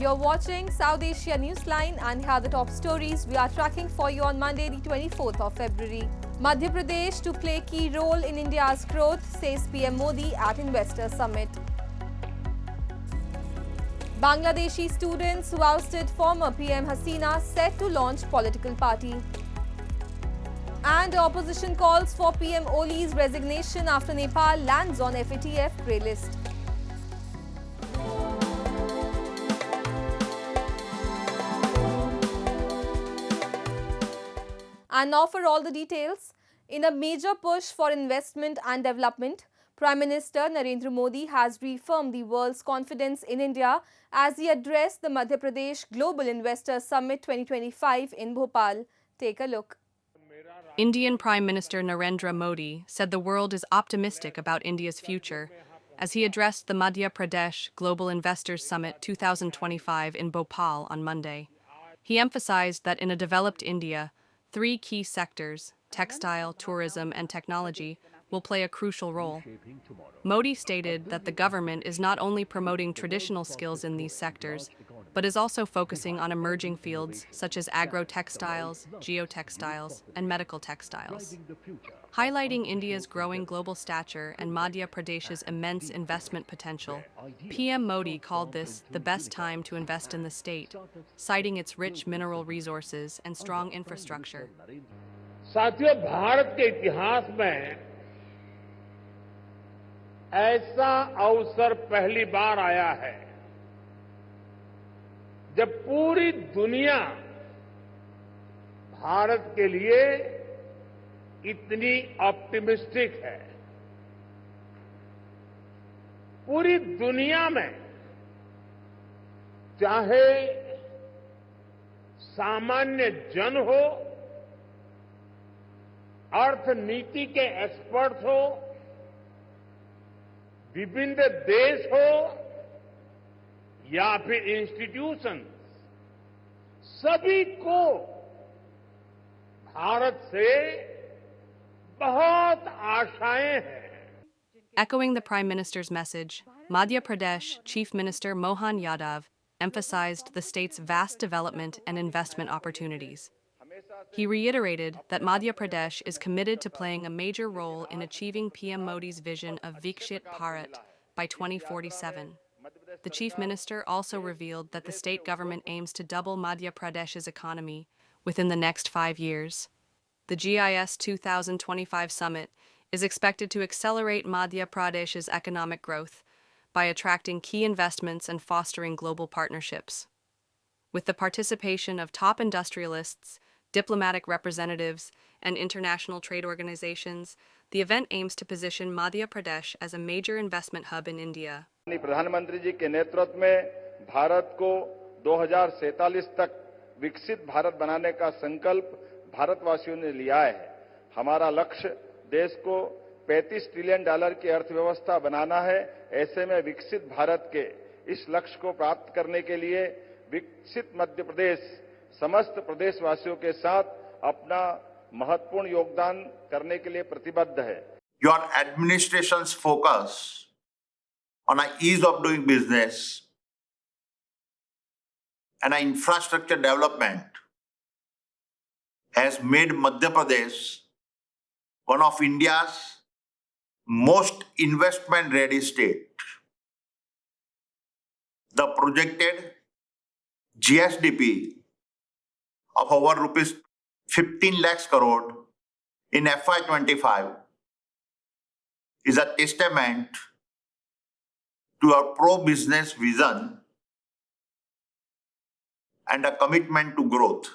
You're watching South Asia Newsline and here are the top stories we are tracking for you on Monday, the 24th of February. Madhya Pradesh to play key role in India's growth, says PM Modi at Investor Summit. Bangladeshi students who ousted former PM Hasina set to launch political party. And opposition calls for PM Oli's resignation after Nepal lands on FATF grey list. And now for all the details. In a major push for investment and development, Prime Minister Narendra Modi has reaffirmed the world's confidence in India as he addressed the Madhya Pradesh Global Investor Summit 2025 in Bhopal. Take a look. Indian Prime Minister Narendra Modi said the world is optimistic about India's future as he addressed the Madhya Pradesh Global Investors Summit 2025 in Bhopal on Monday. He emphasized that in a developed India, three key sectors, textile, tourism, and technology, will play a crucial role. Modi stated that the government is not only promoting traditional skills in these sectors, but is also focusing on emerging fields such as agro-textiles, geotextiles, and medical textiles. Highlighting India's growing global stature and Madhya Pradesh's immense investment potential, PM Modi called this the best time to invest in the state, citing its rich mineral resources and strong infrastructure. साथियों, भारत के इतिहास में ऐसा अवसर पहली बार आया है जब पूरी दुनिया भारत के लिए इतनी ऑप्टिमिस्टिक है। पूरी दुनिया में चाहे सामान्य जन हो, अर्थनीति के एक्सपर्ट हो, विभिन्न देश हो या फिर इंस्टीट्यूशन, सभी को भारत से बहुत आशाएं हैं। Echoing the Prime Minister's message, Madhya Pradesh Chief Minister Mohan Yadav emphasized the state's vast development and investment opportunities. He reiterated that Madhya Pradesh is committed to playing a major role in achieving PM Modi's vision of Viksit Bharat by 2047. The Chief Minister also revealed that the state government aims to double Madhya Pradesh's economy within the next 5 years. The GIS 2025 summit is expected to accelerate Madhya Pradesh's economic growth by attracting key investments and fostering global partnerships. With the participation of top industrialists, diplomatic representatives, and international trade organizations, the event aims to position Madhya Pradesh as a major investment hub in India. प्रधानमंत्री जी के नेतृत्व में भारत को 2047 तक विकसित भारत बनाने का संकल्प भारतवासियों ने लिया है। हमारा लक्ष्य देश को $35 ट्रिलियन की अर्थव्यवस्था बनाना है। ऐसे में विकसित भारत के इस लक्ष्य को प्राप्त करने के लिए विकसित मध्य प्रदेश समस्त प्रदेशवासियों के साथ अपना महत्वपूर्ण योगदान करने के लिए प्रतिबद्ध है। Your administration's focus on an ease of doing business and an infrastructure development has made Madhya Pradesh one of India's most investment-ready state. The projected GSDP of over rupees 15 lakhs crore in FY25 is a testament to our pro-business vision and a commitment to growth.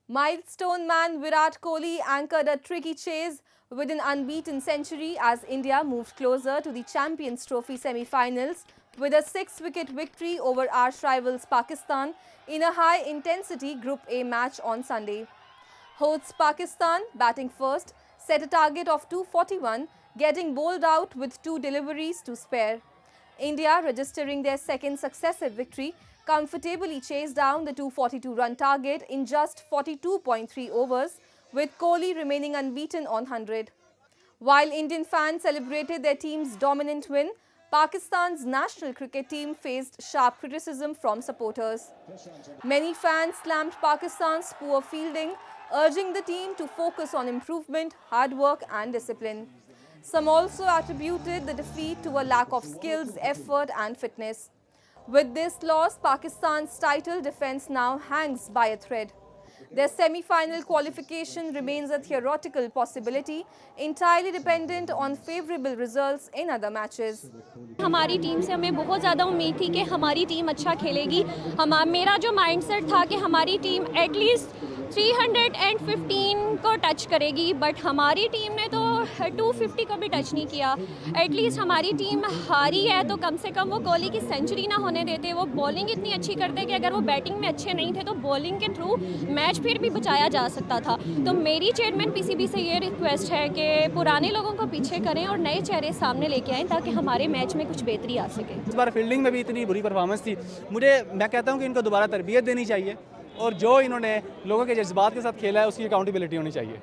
Milestone man Virat Kohli anchored a tricky chase with an unbeaten century as India moved closer to the Champions Trophy semi-finals with a 6-wicket victory over arch rivals Pakistan in a high-intensity Group A match on Sunday. Hosts Pakistan, batting first, set a target of 241, getting bowled out with 2 deliveries to spare. India, registering their second successive victory, comfortably chased down the 242-run target in just 42.3 overs, with Kohli remaining unbeaten on 100. While Indian fans celebrated their team's dominant win, Pakistan's national cricket team faced sharp criticism from supporters. Many fans slammed Pakistan's poor fielding, urging the team to focus on improvement, hard work and discipline. Some also attributed the defeat to a lack of skills, effort and fitness. With this loss, Pakistan's title defense now hangs by a thread. Their semi-final qualification remains a theoretical possibility, entirely dependent on favorable results in other matches. हमारी team से हमें बहुत ज़्यादा उम्मीद थी कि हमारी team अच्छा खेलेगी। मेरा जो माइंडसेट था कि हमारी टीम एटलीस्ट 315 को टच करेगी, बट हमारी टीम ने तो 250 को भी टच नहीं किया। एटलीस्ट हमारी टीम हारी है तो कम से कम वो कोहली की सेंचुरी ना होने देते। वो बॉलिंग इतनी अच्छी करते कि अगर वो बैटिंग में अच्छे नहीं थे तो बॉलिंग के थ्रू मैच फिर भी बचाया जा सकता था। तो मेरी चेयरमैन पीसीबी से ये रिक्वेस्ट है कि पुराने लोगों को पीछे करें और नए चेहरे सामने लेके आएँ ताकि हमारे मैच में कुछ बेहतरी आ सके। इस बार फील्डिंग में भी इतनी बुरी परफॉर्मेंस थी। मैं कहता हूँ कि इनको दोबारा तरबियत देनी चाहिए और जो इन्होंने लोगों के जज्बात के साथ खेला है उसकी अकाउंटेबिलिटी होनी चाहिए।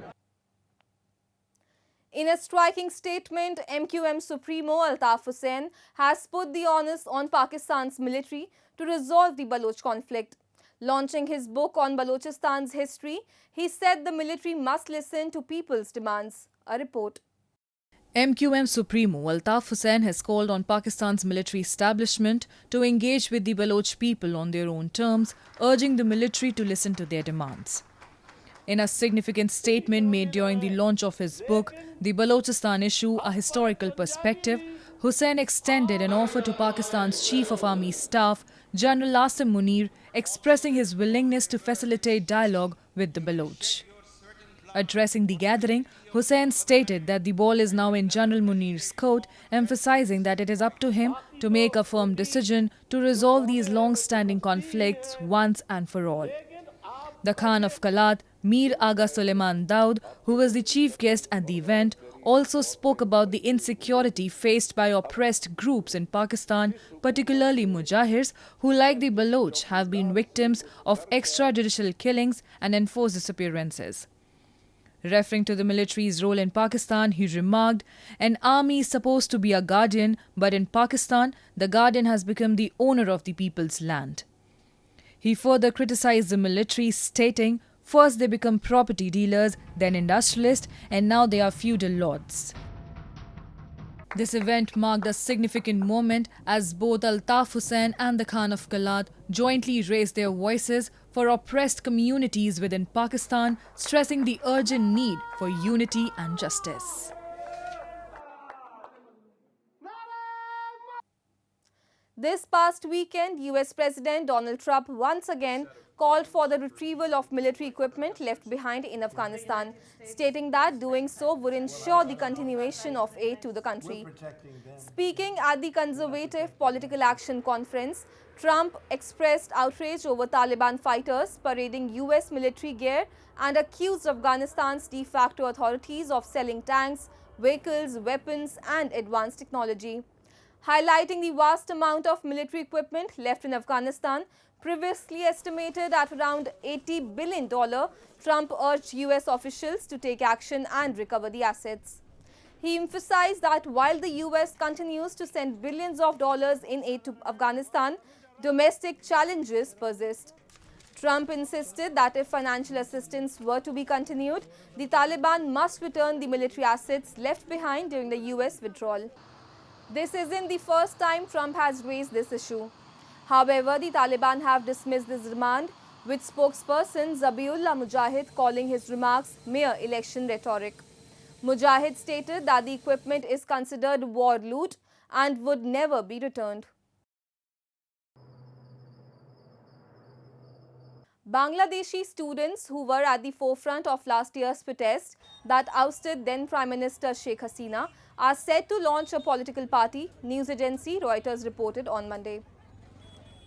In a striking statement, MQM Supremo Altaf Hussain has put the onus on Pakistan's military to resolve the Baloch conflict. Launching his book on Balochistan's history, he said the military must listen to people's demands. A report. MQM Supremo Altaf Hussain has called on Pakistan's military establishment to engage with the Baloch people on their own terms, urging the military to listen to their demands. In a significant statement made during the launch of his book, The Balochistan Issue, A Historical Perspective, Hussain extended an offer to Pakistan's Chief of Army Staff, General Asim Munir, expressing his willingness to facilitate dialogue with the Baloch. Addressing the gathering, Hussain stated that the ball is now in General Munir's court, emphasizing that it is up to him to make a firm decision to resolve these long-standing conflicts once and for all. The Khan of Kalat, Mir Aga Suleiman Daud, who was the chief guest at the event, also spoke about the insecurity faced by oppressed groups in Pakistan, particularly Mujahirs, who like the Baloch have been victims of extrajudicial killings and enforced disappearances. Referring to the military's role in Pakistan, he remarked, "An army is supposed to be a guardian, but in Pakistan, the guardian has become the owner of the people's land." He further criticized the military, stating, "First they become property dealers, then industrialists, and now they are feudal lords." This event marked a significant moment as both Altaf Hussain and the Khan of Kalat jointly raised their voices for oppressed communities within Pakistan, stressing the urgent need for unity and justice. This past weekend, US President Donald Trump once again called for the retrieval of military equipment left behind in Afghanistan, stating that doing so would ensure the continuation of aid to the country. Speaking at the Conservative Political Action Conference, Trump expressed outrage over Taliban fighters parading US military gear and accused Afghanistan's de facto authorities of selling tanks, vehicles, weapons and advanced technology. Highlighting the vast amount of military equipment left in Afghanistan, previously estimated at around $80 billion, Trump urged US officials to take action and recover the assets. He emphasized that while the US continues to send billions of dollars in aid to Afghanistan, domestic challenges persist. Trump insisted that if financial assistance were to be continued, the Taliban must return the military assets left behind during the US withdrawal. This isn't the first time Trump has raised this issue. However, the Taliban have dismissed this demand, with spokesperson Zabiullah Mujahid calling his remarks mere election rhetoric. Mujahid stated that the equipment is considered war loot and would never be returned. Bangladeshi students who were at the forefront of last year's protest that ousted then Prime Minister Sheikh Hasina are set to launch a political party, news agency Reuters reported on Monday.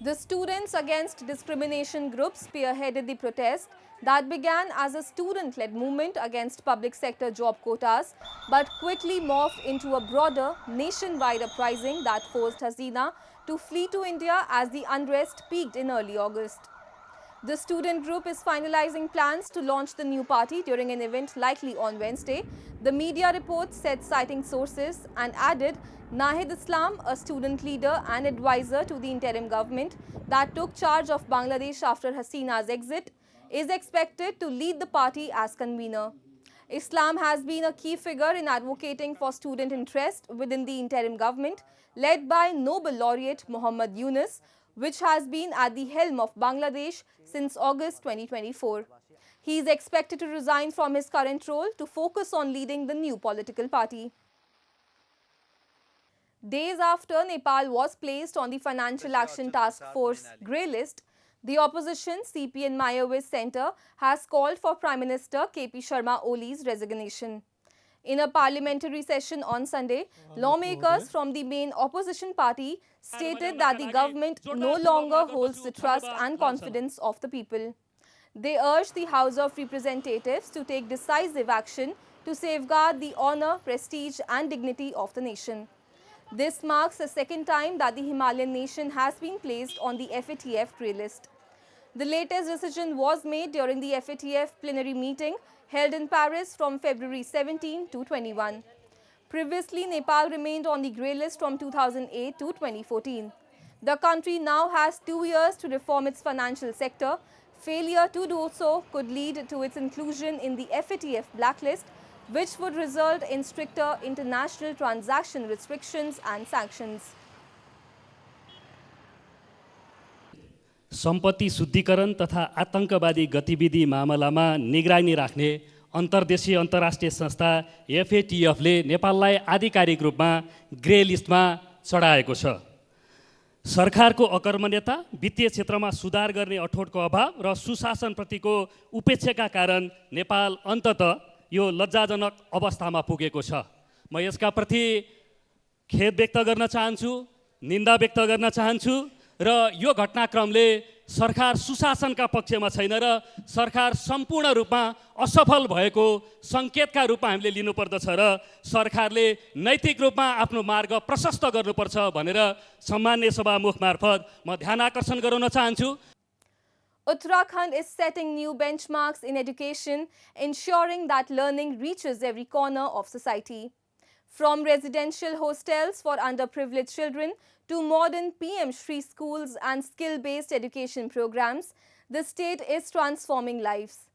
The Students Against Discrimination group spearheaded the protest that began as a student-led movement against public sector job quotas but quickly morphed into a broader nationwide uprising that forced Hasina to flee to India as the unrest peaked in early August. The student group is finalizing plans to launch the new party during an event likely on Wednesday. The media reports said, citing sources, and added Nahid Islam, a student leader and advisor to the interim government that took charge of Bangladesh after Hasina's exit, is expected to lead the party as convener. Islam has been a key figure in advocating for student interest within the interim government led by Nobel laureate Muhammad Yunus, which has been at the helm of Bangladesh since August 2024. He is expected to resign from his current role to focus on leading the new political party. Days after Nepal was placed on the Financial Action Task Force grey list, the opposition CPN Mayawis Centre has called for Prime Minister KP Sharma Oli's resignation. In a parliamentary session on Sunday, lawmakers from the main opposition party stated that the government no longer holds the trust and confidence of the people. They urged the House of Representatives to take decisive action to safeguard the honour, prestige and dignity of the nation. This marks the second time that the Himalayan nation has been placed on the FATF grey list. The latest decision was made during the FATF plenary meeting held in Paris from February 17 to 21. Previously, Nepal remained on the grey list from 2008 to 2014. The country now has 2 years to reform its financial sector. Failure to do so could lead to its inclusion in the FATF blacklist, which would result in stricter international transaction restrictions and sanctions. सम्पत्ति शुद्धिकरण तथा आतंकवादी गतिविधि मामलामा निगरानी राख्ने अन्तर्देशीय अन्तर्राष्ट्रिय संस्था एफएटीएफले नेपाललाई आधिकारिक रूपमा ग्रे लिस्टमा चढाएको छ। सरकारको अकर्मण्यता, वित्तीय क्षेत्रमा सुधार गर्ने अठोटको अभाव र सुशासनप्रतिको उपेक्षाका कारण नेपाल अन्ततः यो लज्जाजनक अवस्थामा पुगेको छ। म यसका प्रति खेद व्यक्त गर्न चाहन्छु, निन्दा व्यक्त गर्न चाहन्छु र यो घटनाक्रमले सरकार सुशासनका पक्षमा छैन र सरकार सम्पूर्ण रूपमा असफल भएको संकेतका रूपमा हामीले लिनुपर्दछ र सरकारले नैतिक रूपमा आफ्नो मार्ग प्रशस्त गर्नुपर्छ भनेर सम्माननीय सभामुख मार्फत म ध्यान आकर्षण गराउन चाहन्छु। Uttarakhand is setting new benchmarks in education, ensuring that learning reaches every corner of society. From residential hostels for underprivileged children to modern PM Shri schools and skill-based education programs, the state is transforming lives.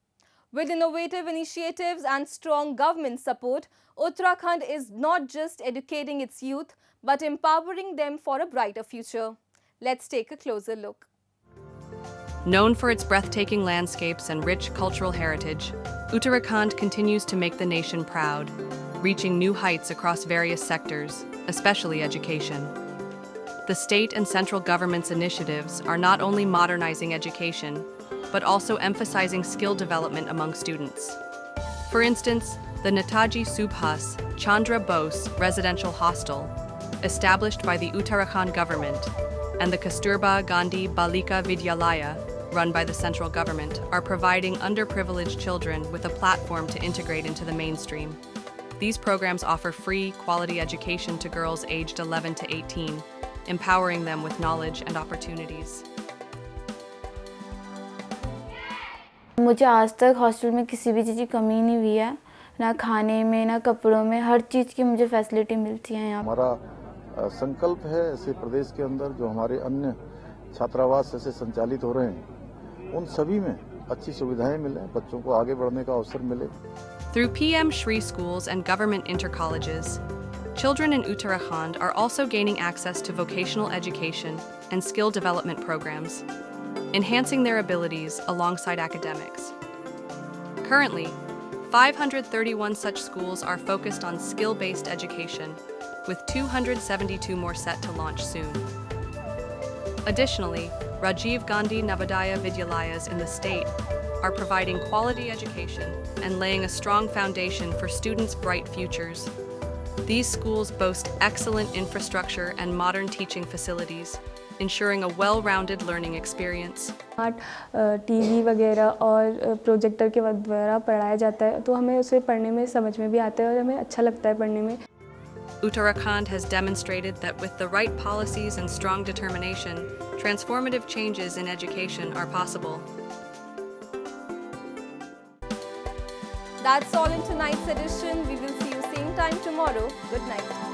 With innovative initiatives and strong government support, Uttarakhand is not just educating its youth, but empowering them for a brighter future. Let's take a closer look. Known for its breathtaking landscapes and rich cultural heritage, Uttarakhand continues to make the nation proud, reaching new heights across various sectors, especially education. The state and central government's initiatives are not only modernizing education, but also emphasizing skill development among students. For instance, the Netaji Subhas Chandra Bose residential hostel, established by the Uttarakhand government, and the Kasturba Gandhi Balika Vidyalaya, run by the central government, are providing underprivileged children with a platform to integrate into the mainstream. These programs offer free, quality education to girls aged 11 to 18, empowering them with knowledge and opportunities. मुझे आज तक hostel में किसी भी चीज़ की कमी नहीं हुई है, ना खाने में ना कपड़ों में, हर चीज़ की मुझे फैसिलिटी मिलती है यहाँ। हमारा संकल्प है ऐसे प्रदेश के अंदर जो हमारे अन्य छात्रावास ऐसे संचालित हो रहे हैं, उन सभी में अच्छी सुविधाएं मिले, बच्चों को आगे बढ़ने का अवसर मिले। Through PM Shri schools and government intercolleges, children in Uttarakhand are also gaining access to vocational education and skill development programs, enhancing their abilities alongside academics. Currently, 531 such schools are focused on skill-based education, with 272 more set to launch soon. Additionally, Rajiv Gandhi Navodaya Vidyalayas in the state are providing quality education and laying a strong foundation for students' bright futures. These schools boast excellent infrastructure and modern teaching facilities, ensuring a well-rounded learning experience. TV वगैरह और projector के द्वारा पढ़ाया जाता है, तो हमें उसे पढ़ने में समझ में भी आता है और हमें अच्छा लगता है पढ़ने में। Uttarakhand has demonstrated that with the right policies and strong determination, transformative changes in education are possible. That's all in tonight's edition. We will see you same time tomorrow. Good night.